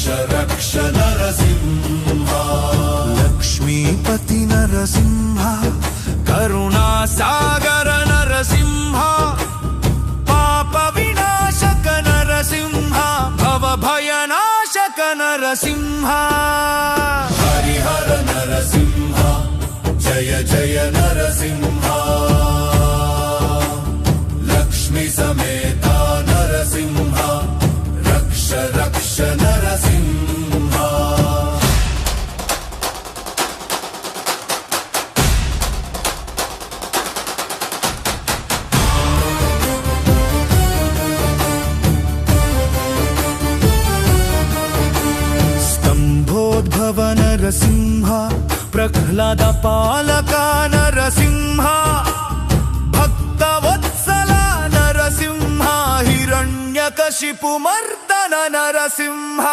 रक्ष नरसिंह लक्ष्मीपति नरसिंह करुणा सागर नरसिंह पाप विनाशक नरसिंह भव भयनाशक नरसिंह हरिहर नरसिंह जय जय नरसिंह लक्ष्मी समेता नरसिंह रक्ष रक्ष नरसिंह स्तंभोद्भव नरसिंह प्रह्लाद पालक नरसिंह भक्तवत्सला नरसिंह हिरण्यकशिपु मर्दन नरसिंह